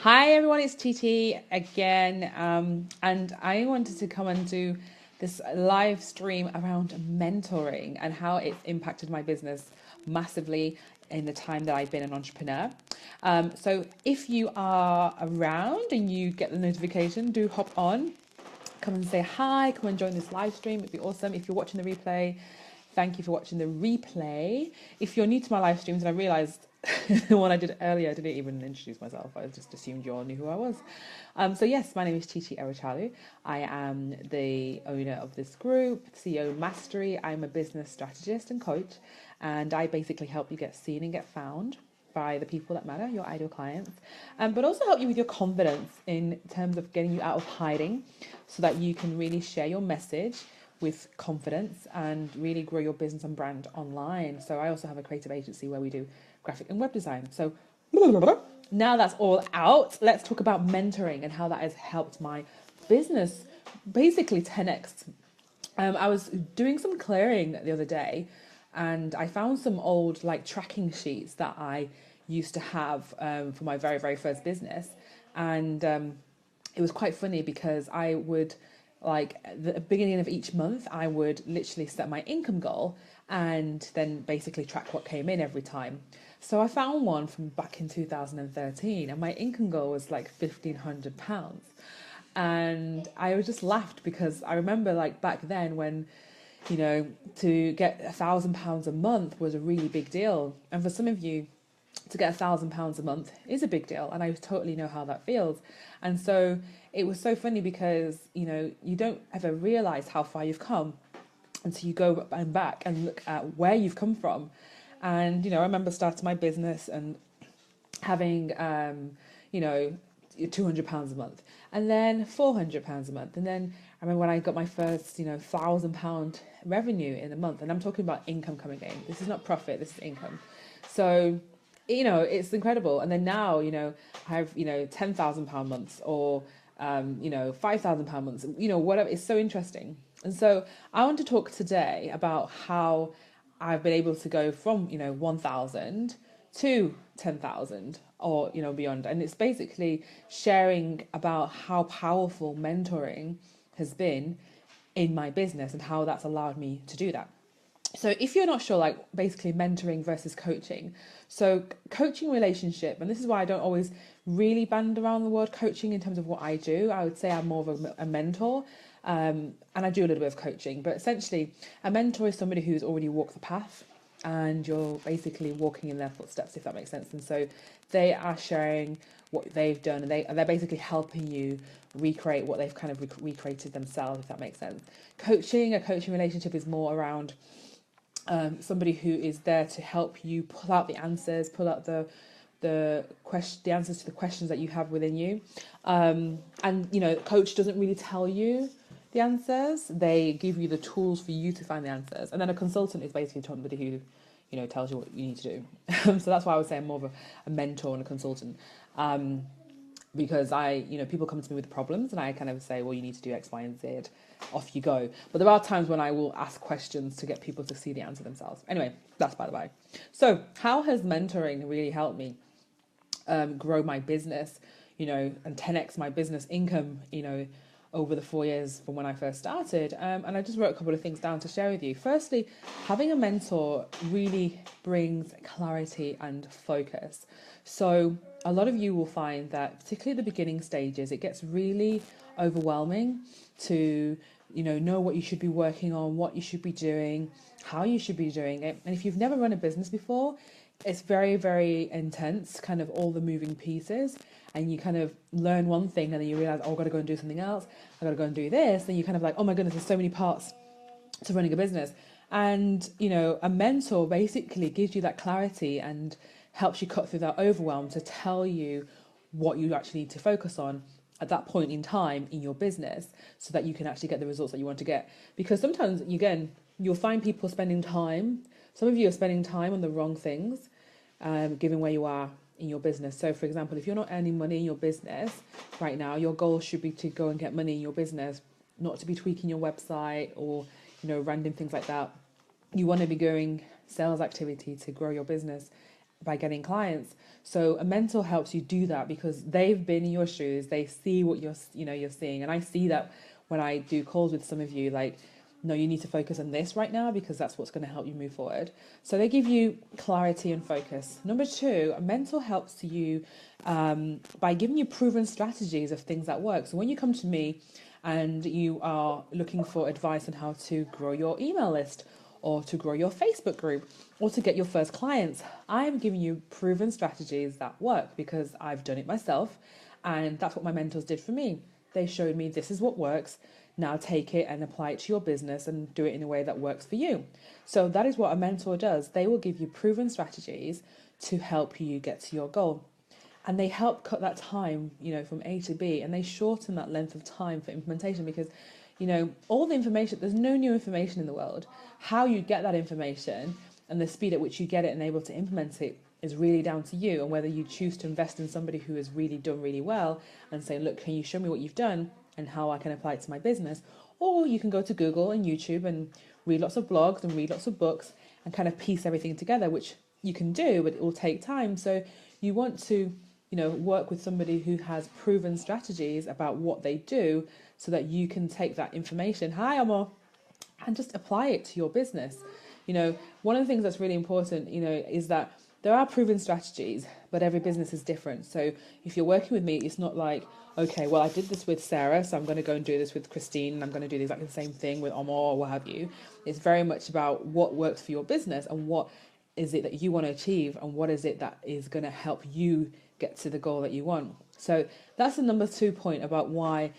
Hi everyone, it's TT again, and I wanted to come and do this live stream around mentoring and how it's impacted my business massively in the time that I've been an entrepreneur. So if you are around and you get the notification, do hop on, come and say hi, come and join this live stream. It'd be awesome. If you're watching the replay, thank you for watching the replay. If you're new to my live streams, and I realized the one I did earlier, I didn't even introduce myself. I just assumed you all knew who I was. So yes, my name is Chichi Erochalu. I am the owner of this group, CEO Mastery. I'm a business strategist and coach, and I basically help you get seen and get found by the people that matter, your ideal clients, but also help you with your confidence in terms of getting you out of hiding so that you can really share your message with confidence and really grow your business and brand online. So I also have a creative agency where we do graphic and web design. So now that's all out, let's talk about mentoring and how that has helped my business basically 10x. I was doing some clearing the other day and I found some old like tracking sheets that I used to have for my very first business. And it was quite funny because I would, like, at the beginning of each month, I would literally set my income goal and then basically track what came in every time. So I found one from back in 2013 and my income goal was like £1,500. And I just laughed because I remember like back then when, you know, to get £1,000 a month was a really big deal. And for some of you, to get £1,000 a month is a big deal. And I totally know how that feels. And so it was so funny because, you know, you don't ever realize how far you've come until you go back and look at where you've come from. And, you know, I remember starting my business and having, you know, £200 a month and then £400 a month. And then I remember when I got my first, you know, £1,000 revenue in a month, and I'm talking about income coming in. This is not profit, this is income. So, you know, it's incredible. And then now, you know, I have, you know, £10,000 months or, you know, £5,000 months, you know, whatever. It's so interesting. And so I want to talk today about how I've been able to go from, you know, 1,000 to 10,000 or, you know, beyond. And it's basically sharing about how powerful mentoring has been in my business and how that's allowed me to do that. So if you're not sure, like basically mentoring versus coaching. So coaching relationship, and this is why I don't always really band around the word coaching in terms of what I do. I would say I'm more of a mentor. And I do a little bit of coaching, but essentially a mentor is somebody who's already walked the path and you're basically walking in their footsteps, if that makes sense. And so they are sharing what they've done and they're basically helping you recreate what they've kind of recreated themselves, if that makes sense. A coaching relationship is more around somebody who is there to help you pull out the answers, pull out the answers to the questions that you have within you. And, you know, the coach doesn't really tell you the answers. They give you the tools for you to find the answers. And then a consultant is basically somebody who, you know, tells you what you need to do. So that's why I would say I'm more of a mentor and a consultant. Because you know, people come to me with problems and I kind of say, well, you need to do X, Y, and Z. Off you go. But there are times when I will ask questions to get people to see the answer themselves. Anyway, that's by the by. So how has mentoring really helped me grow my business, you know, and 10x my business income, you know, over the 4 years from when I first started. And I just wrote a couple of things down to share with you. Firstly, having a mentor really brings clarity and focus. So a lot of you will find that, particularly at the beginning stages, it gets really overwhelming to, you know what you should be working on, what you should be doing, how you should be doing it. And if you've never run a business before, it's very intense, kind of all the moving pieces, and you kind of learn one thing and then you realize, oh, I've got to go and do something else, I've got to go and do this, then you kind of like, oh my goodness, there's so many parts to running a business. And, you know, a mentor basically gives you that clarity and helps you cut through that overwhelm to tell you what you actually need to focus on at that point in time in your business so that you can actually get the results that you want to get. Because sometimes, again, you'll find people spending time, some of you are spending time on the wrong things, given where you are in your business. So for example, if you're not earning money in your business right now, your goal should be to go and get money in your business, not to be tweaking your website or, you know, random things like that. You want to be doing sales activity to grow your business by getting clients. So a mentor helps you do that because they've been in your shoes. They see what you're seeing. And I see that when I do calls with some of you, like, no, you need to focus on this right now because that's what's going to help you move forward. So they give you clarity and focus. Number two, a mentor helps you by giving you proven strategies of things that work. So when you come to me and you are looking for advice on how to grow your email list, or to grow your Facebook group, or to get your first clients, I'm giving you proven strategies that work because I've done it myself. And that's what my mentors did for me. They showed me this is what works. Now take it and apply it to your business and do it in a way that works for you. So that is what a mentor does. They will give you proven strategies to help you get to your goal. And they help cut that time, from A to B, and they shorten that length of time for implementation because, all the information, there's no new information in the world. How you get that information and the speed at which you get it and able to implement it is really down to you, and whether you choose to invest in somebody who has really done really well and say, look, can you show me what you've done and how I can apply it to my business? Or you can go to Google and YouTube and read lots of blogs and read lots of books and kind of piece everything together, which you can do, but it will take time. So you want to work with somebody who has proven strategies about what they do so that you can take that information, and just apply it to your business. One of the things that's really important, is that there are proven strategies, but every business is different. So if you're working with me, it's not like, okay, well, I did this with Sarah, so I'm going to go and do this with Christine, and I'm going to do exactly the same thing with Omar or what have you. It's very much about what works for your business and what is it that you want to achieve and what is it that is going to help you get to the goal that you want. So that's the number 2 point about why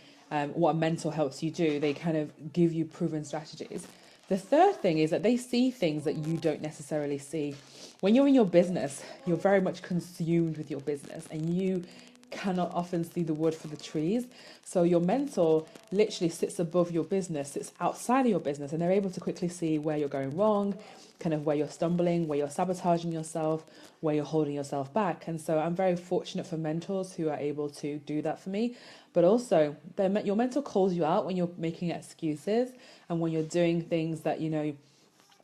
what a mentor helps you do. They kind of give you proven strategies. The third thing is that they see things that you don't necessarily see. When you're in your business, you're very much consumed with your business and you cannot often see the wood for the trees. So your mentor literally sits above your business, sits outside of your business, and they're able to quickly see where you're going wrong, kind of where you're stumbling, where you're sabotaging yourself, where you're holding yourself back. And so I'm very fortunate for mentors who are able to do that for me. But also, your mentor calls you out when you're making excuses and when you're doing things that you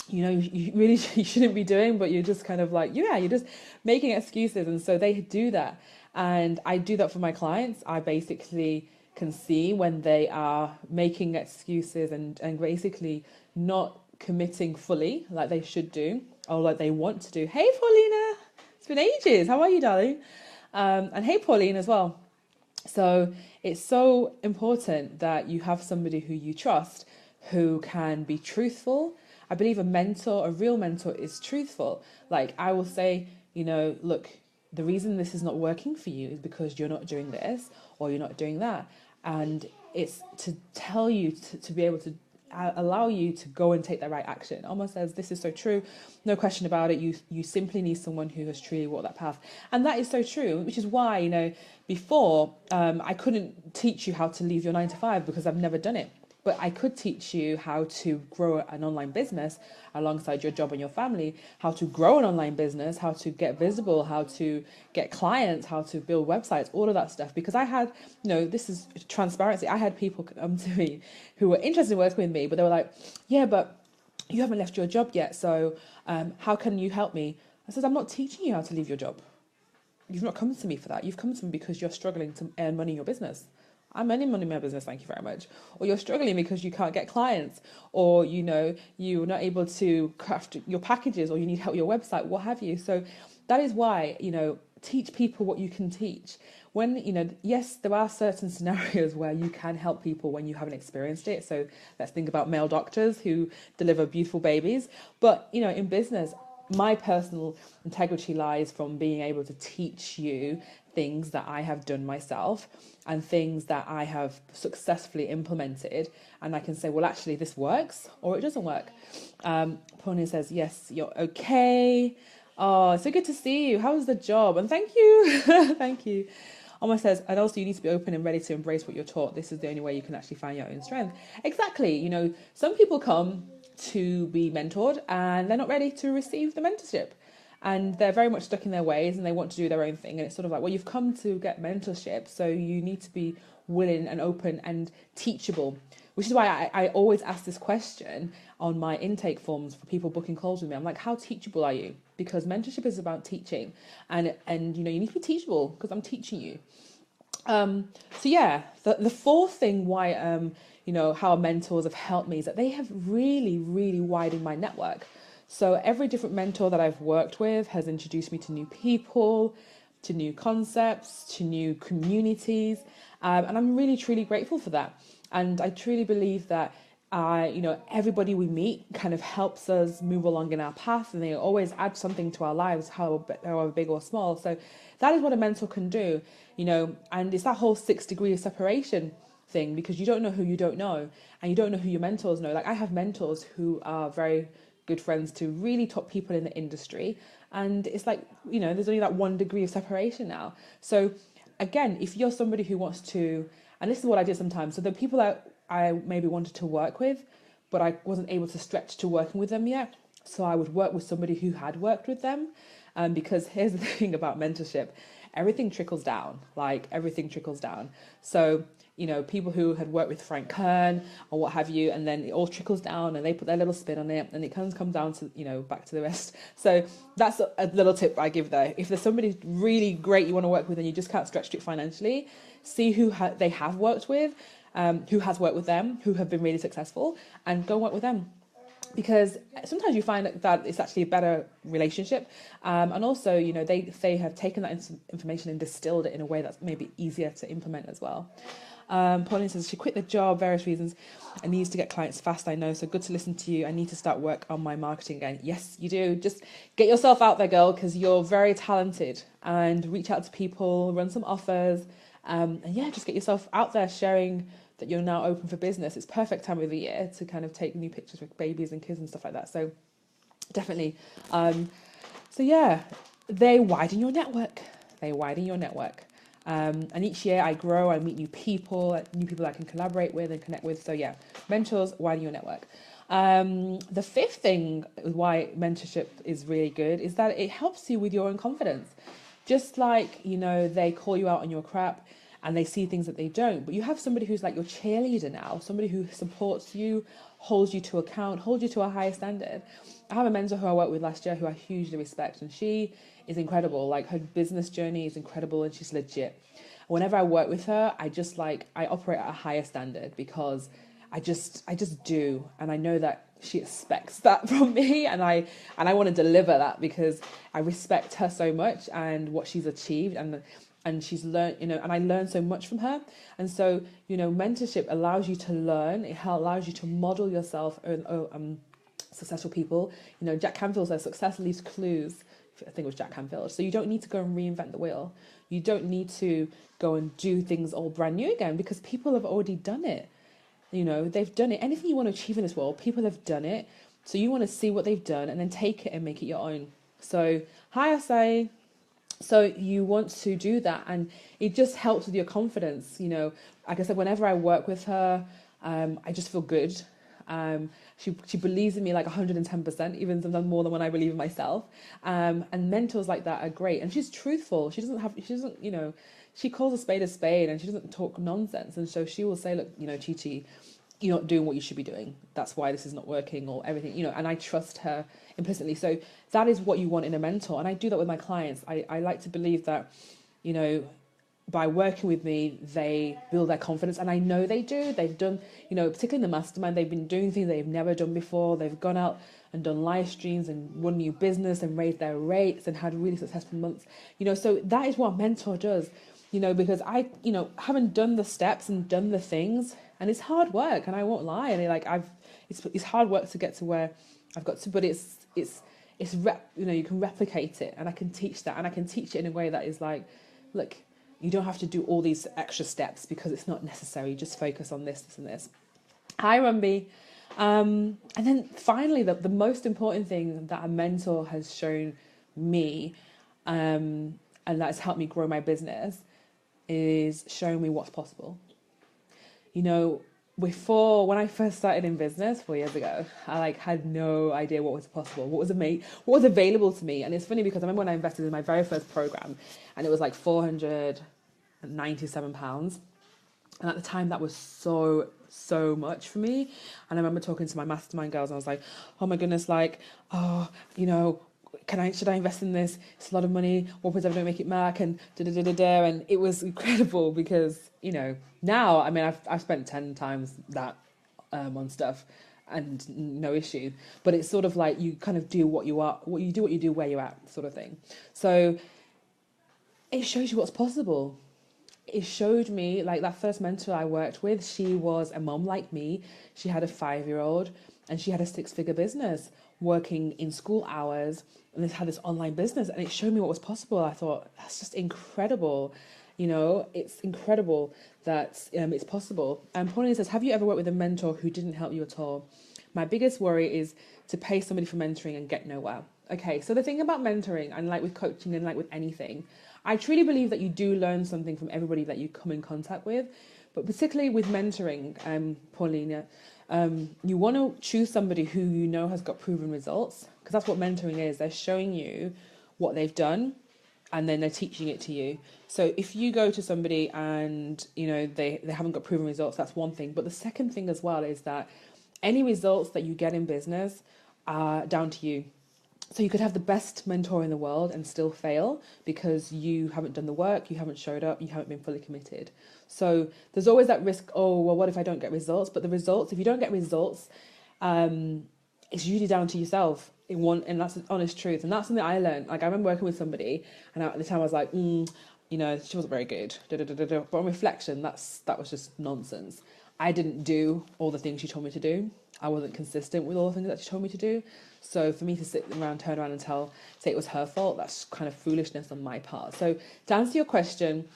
really you shouldn't be doing, but you're just kind of like, you're just making excuses. And so they do that. And I do that for my clients. I basically can see when they are making excuses and basically not committing fully like they should do or like they want to do. Hey, Paulina, it's been ages. How are you, darling? And hey, Pauline as well. So it's so important that you have somebody who you trust, who can be truthful. I believe a real mentor is truthful. Like I will say, look, the reason this is not working for you is because you're not doing this or you're not doing that. And it's to tell you to be able to allow you to go and take the right action. Almost says, this is so true, no question about it. You simply need someone who has truly walked that path. And that is so true, which is why, before I couldn't teach you how to leave your 9 to 5 because I've never done it. But I could teach you how to grow an online business alongside your job and your family, how to grow an online business, how to get visible, how to get clients, how to build websites, all of that stuff. Because I had, this is transparency. I had people come to me who were interested in working with me, but they were like, yeah, but you haven't left your job yet. So how can you help me? I said, I'm not teaching you how to leave your job. You've not come to me for that. You've come to me because you're struggling to earn money in your business. I'm earning money in my business, thank you very much. Or you're struggling because you can't get clients, or you're not able to craft your packages, or you need help with your website, what have you. So that is why, teach people what you can teach. When, yes, there are certain scenarios where you can help people when you haven't experienced it. So let's think about male doctors who deliver beautiful babies. But, in business, my personal integrity lies from being able to teach you things that I have done myself and things that I have successfully implemented. And I can say, well, actually, this works or it doesn't work. Pony says, yes, you're okay. Oh, so good to see you. How's the job? And thank you. Thank you. Almost says, and also you need to be open and ready to embrace what you're taught. This is the only way you can actually find your own strength. Exactly. Some people come to be mentored and they're not ready to receive the mentorship. And they're very much stuck in their ways and they want to do their own thing. And it's sort of like, well, you've come to get mentorship, so you need to be willing and open and teachable, which is why I always ask this question on my intake forms for people booking calls with me. I'm like, how teachable are you? because mentorship is about teaching, and you know, you need to be teachable because I'm teaching you. So yeah, the fourth thing why you know, how mentors have helped me is that they have really widened my network. So every different mentor that I've worked with has introduced me to new people, to new concepts, to new communities, and I'm really truly grateful for that. And I truly believe that you know, everybody we meet kind of helps us move along in our path, and they always add something to our lives, however big or small. So that is what a mentor can do, you know, and it's that whole 6 degree of separation thing, because you don't know who you don't know, and you don't know who your mentors know. Like, I have mentors who are very good friends to really top people in the industry, and it's like, you know, there's only that 1 degree of separation now. So again, if you're somebody who wants to, and this is what I did sometimes, so the people that I maybe wanted to work with, but I wasn't able to stretch to working with them yet, so I would work with somebody who had worked with them. Because here's the thing about mentorship, everything trickles down, like everything trickles down. So, you know, people who had worked with Frank Kern or what have you, and then it all trickles down and they put their little spin on it, and it comes down to, you know, back to the rest. So that's a little tip I give there. If there's somebody really great you want to work with and you just can't stretch to it financially, see who they have worked with, who has worked with them, who have been really successful, and go work with them. Because sometimes you find that it's actually a better relationship, and also, you know, they have taken that information and distilled it in a way that's maybe easier to implement as well. Pauline says she quit the job, various reasons, and needs to get clients fast. I know, so good to listen to you. I need to start work on my marketing again. Yes, you do. Just get yourself out there, girl, because you're very talented, and reach out to people, run some offers, and yeah, just get yourself out there sharing that you're now open for business. It's perfect time of the year to kind of take new pictures with babies and kids and stuff like that. So definitely. So yeah, they widen your network. They widen your network. And each year I grow, I meet new people I can collaborate with and connect with. So yeah, mentors, widen your network. The fifth thing why mentorship is really good is that it helps you with your own confidence. Just like, you know, they call you out on your crap and they see things that they don't, but you have somebody who's like your cheerleader now, somebody who supports you, holds you to account, holds you to a higher standard. I have a mentor who I worked with last year who I hugely respect, and she is incredible. Like, her business journey is incredible and she's legit. Whenever I work with her, I operate at a higher standard because I just do, and I know that she expects that from me, and I want to deliver that because I respect her so much and what she's achieved, and she's learned, you know, and I learn so much from her. And so, you know, mentorship allows you to learn, it allows you to model yourself successful people. You know, Jack Canfield says success leaves clues. I think it was Jack Canfield. So you don't need to go and reinvent the wheel. You don't need to go and do things all brand new again, because people have already done it. You know, they've done it. Anything you want to achieve in this world, people have done it. So you want to see what they've done and then take it and make it your own. So I say, so you want to do that, and it just helps with your confidence. You know, like I said, whenever I work with her, I just feel good. She believes in me like 110%, even sometimes more than when I believe in myself. And mentors like that are great. And she's truthful. She doesn't, you know, she calls a spade, and she doesn't talk nonsense. And so she will say, look, you know, Chi, you're not doing what you should be doing. That's why this is not working, or everything, you know, and I trust her implicitly. So that is what you want in a mentor. And I do that with my clients. I like to believe that, you know, by working with me, they build their confidence. And I know they do. They've done, you know, particularly in the mastermind, they've been doing things they've never done before. They've gone out and done live streams and won new business and raised their rates and had really successful months. You know, so that is what a mentor does, you know, because I, you know, haven't done the steps and done the things, and it's hard work, and I won't lie. And it's hard work to get to where I've got to, but you know, you can replicate it, and I can teach that, and I can teach it in a way that is like, look, you don't have to do all these extra steps because it's not necessary. Just focus on this, and this. Hi, Rumby. And then finally, the most important thing that a mentor has shown me, and that's helped me grow my business, is showing me what's possible. You know, when I first started in business 4 years ago, I had no idea what was possible, what was available to me. And it's funny because I remember when I invested in my very first program, and it was like £497. And at the time, that was so much for me. And I remember talking to my mastermind girls, and I was like, oh my goodness, like, oh, you know, should I invest in this? It's a lot of money. What happens if I don't make it back? And da da da da da. And it was incredible because, now, I mean, I've spent 10 times that on stuff and no issue. But it's sort of like you kind of do what you do where you're at, sort of thing. So it shows you what's possible. It showed me, like, that first mentor I worked with, she was a mom like me. She had a 5-year-old and she had a 6-figure business working in school hours, and this had this online business, and it showed me what was possible. I thought, that's just incredible. It's incredible that it's possible. And Pauline says, have you ever worked with a mentor who didn't help you at all? My biggest worry is to pay somebody for mentoring and get nowhere. Okay, so the thing about mentoring, and like with coaching and like with anything, I truly believe that you do learn something from everybody that you come in contact with. But particularly with mentoring, Paulina, you want to choose somebody who you know has got proven results, because that's what mentoring is. They're showing you what they've done and then they're teaching it to you. So if you go to somebody and they haven't got proven results, that's one thing. But the second thing as well is that any results that you get in business are down to you. So you could have the best mentor in the world and still fail because you haven't done the work, you haven't showed up, you haven't been fully committed. So there's always that risk, oh, well, what if I don't get results? But the results, if you don't get results, it's usually down to yourself. And that's the honest truth. And that's something I learned. Like, I remember working with somebody, and at the time I was like, she wasn't very good. But on reflection, that was just nonsense. I didn't do all the things she told me to do. I wasn't consistent with all the things that she told me to do. So for me to turn around and say it was her fault, that's kind of foolishness on my part. So to answer your question,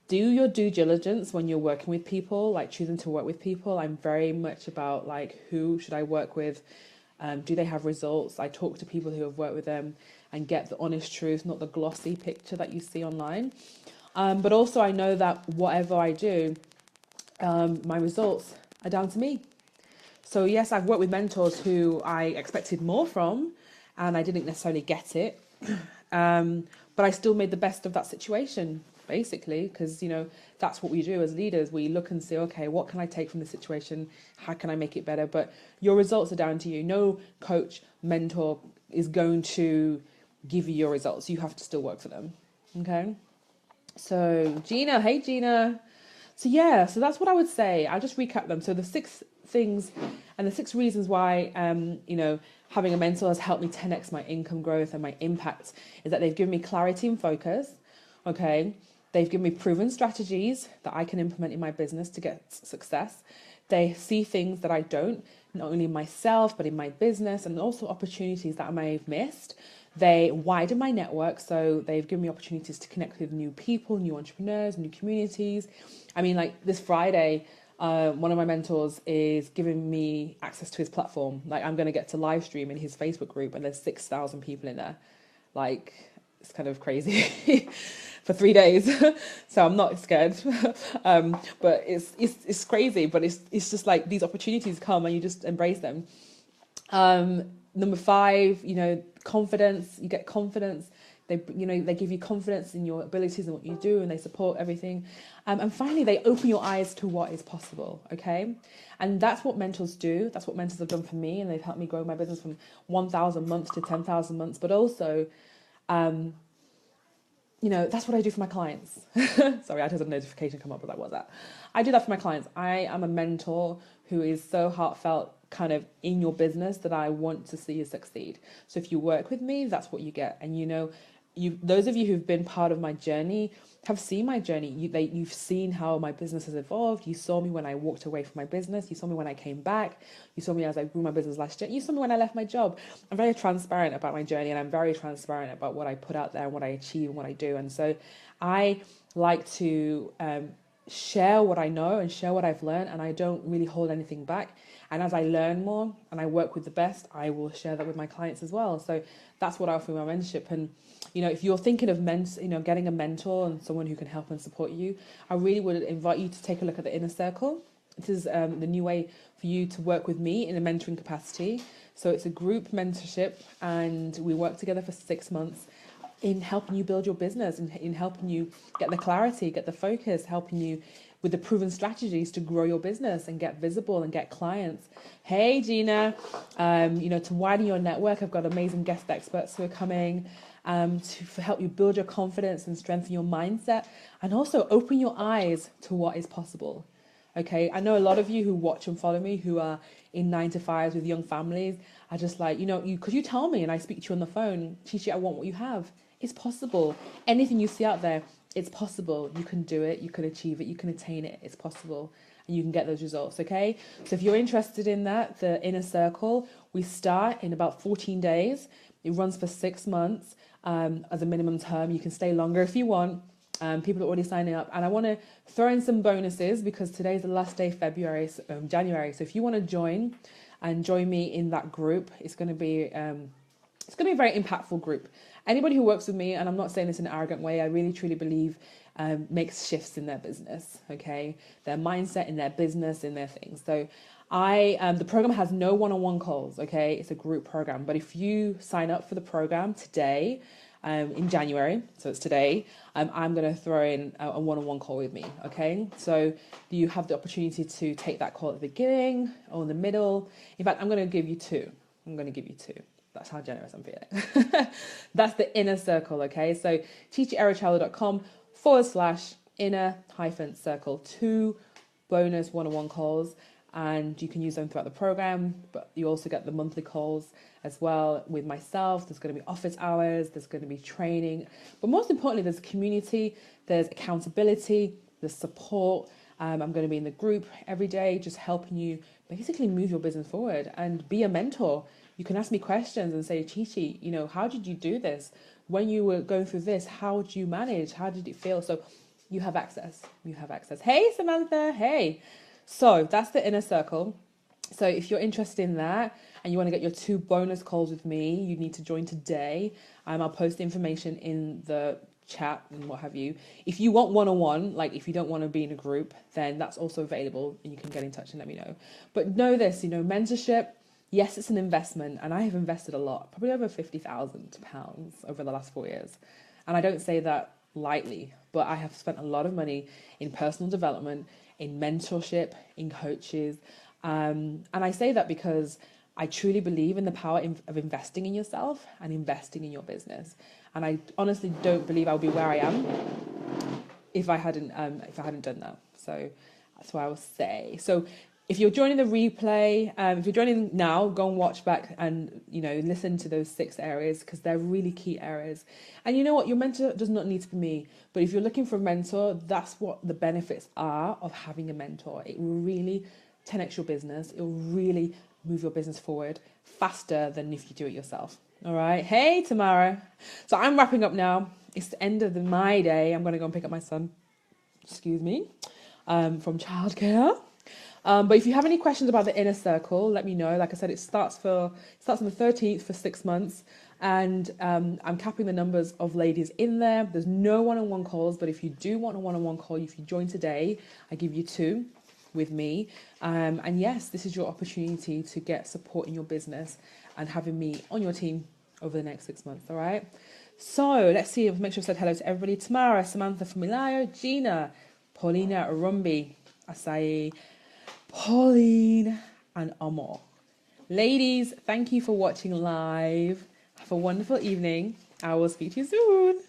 do your due diligence when you're working with people, like choosing to work with people. I'm very much about like, who should I work with? Do they have results? I talk to people who have worked with them and get the honest truth, not the glossy picture that you see online. But also I know that whatever I do, my results are down to me. So yes, I've worked with mentors who I expected more from and I didn't necessarily get it. But I still made the best of that situation, basically, because, that's what we do as leaders. We look and say, okay, what can I take from the situation? How can I make it better? But your results are down to you. No coach, mentor is going to give you your results. You have to still work for them. Okay. So Gina, hey Gina. So that's what I would say. I'll just recap them. So the 6 things and the 6 reasons why, having a mentor has helped me 10x my income growth and my impact is that they've given me clarity and focus. Okay. They've given me proven strategies that I can implement in my business to get success. They see things that I don't, not only in myself, but in my business, and also opportunities that I may have missed. They widen my network, so they've given me opportunities to connect with new people, new entrepreneurs, new communities. I mean, like this Friday, one of my mentors is giving me access to his platform. Like, I'm going to get to live stream in his Facebook group, and there's 6,000 people in there. Like, it's kind of crazy for 3 days. So I'm not scared. But it's crazy, but it's just like these opportunities come and you just embrace them. Number 5, confidence. You get confidence. They give you confidence in your abilities and what you do, and they support everything. And finally, they open your eyes to what is possible. Okay. And that's what mentors do. That's what mentors have done for me. And they've helped me grow my business from 1,000 months to 10,000 months. But also, that's what I do for my clients. Sorry, I had a notification come up, but that was that. I do that for my clients. I am a mentor who is so heartfelt kind of in your business that I want to see you succeed. So if you work with me, that's what you get. And those of you who've been part of my journey have seen my journey. You've seen how my business has evolved. You saw me when I walked away from my business. You saw me when I came back. You saw me as I grew my business last year. You saw me when I left my job. I'm very transparent about my journey, and I'm very transparent about what I put out there and what I achieve and what I do. And so I like to share what I know and share what I've learned, and I don't really hold anything back. And as I learn more and I work with the best, I will share that with my clients as well. So that's what I offer in my mentorship. And if you're thinking of getting a mentor and someone who can help and support you, I really would invite you to take a look at the Inner Circle. This is the new way for you to work with me in a mentoring capacity. So it's a group mentorship, and we work together for 6 months. in helping you build your business, in helping you get the clarity, get the focus, helping you with the proven strategies to grow your business and get visible and get clients. Hey, Gina, to widen your network, I've got amazing guest experts who are coming to help you build your confidence and strengthen your mindset, and also open your eyes to what is possible. Okay, I know a lot of you who watch and follow me who are in 9 to 5s with young families are just like, because you tell me and I speak to you on the phone, Chichi, I want what you have. It's possible. Anything you see out there, it's possible. You can do it. You can achieve it. You can attain it. It's possible. And you can get those results, okay? So if you're interested in that, the inner circle, we start in about 14 days. It runs for 6 months as a minimum term. You can stay longer if you want. People are already signing up. And I want to throw in some bonuses because today's the last day of January. So if you want to join me in that group, it's going to be a very impactful group. Anybody who works with me, and I'm not saying this in an arrogant way, I really truly believe makes shifts in their business, okay? Their mindset, in their business, in their things. So the program has no one-on-one calls, okay? It's a group program. But if you sign up for the program today, in January, so it's today, I'm going to throw in a one-on-one call with me, okay? So you have the opportunity to take that call at the beginning or in the middle. In fact, I'm going to give you two. That's how generous I'm feeling. That's the inner circle, okay? So chichierochalo.com/inner-circle, 2 bonus one-on-one calls, and you can use them throughout the program, but you also get the monthly calls as well with myself. There's going to be office hours, there's going to be training, but most importantly, there's community, there's accountability, there's support. I'm going to be in the group every day, just helping you basically move your business forward and be a mentor. You can ask me questions and say, Chichi, how did you do this? When you were going through this, how did you manage? How did it feel? So you have access. Hey, Samantha. Hey. So that's the inner circle. So if you're interested in that and you want to get your 2 bonus calls with me, you need to join today. I'll post the information in the chat and what have you. If you want one-on-one, like if you don't want to be in a group, then that's also available and you can get in touch and let me know. But know this, mentorship, yes, it's an investment, and I have invested a lot, probably over £50,000 over the last 4 years. And I don't say that lightly, but I have spent a lot of money in personal development, in mentorship, in coaches. And I say that because I truly believe in the power of investing in yourself and investing in your business. And I honestly don't believe I would be where I am if I hadn't done that. So that's what I will say. So if you're joining the replay, if you're joining now, go and watch back and, listen to those 6 areas because they're really key areas. And you know what? Your mentor does not need to be me. But if you're looking for a mentor, that's what the benefits are of having a mentor. It will really 10x your business. It will really move your business forward faster than if you do it yourself. All right. Hey, Tamara. So I'm wrapping up now. It's the end of my day. I'm going to go and pick up my son. Excuse me. From childcare. But if you have any questions about the inner circle, let me know. Like I said, it starts on the 13th for 6 months. And I'm capping the numbers of ladies in there. There's no one-on-one calls, but if you do want a one-on-one call, if you join today, I give you 2 with me. And yes, this is your opportunity to get support in your business and having me on your team over the next 6 months, all right? So let's see, make sure I said hello to everybody. Tamara, Samantha Familayo, Gina, Paulina Arumbi, Asai, Pauline, and Amor. Ladies, thank you for watching live. Have a wonderful evening. I will speak to you soon.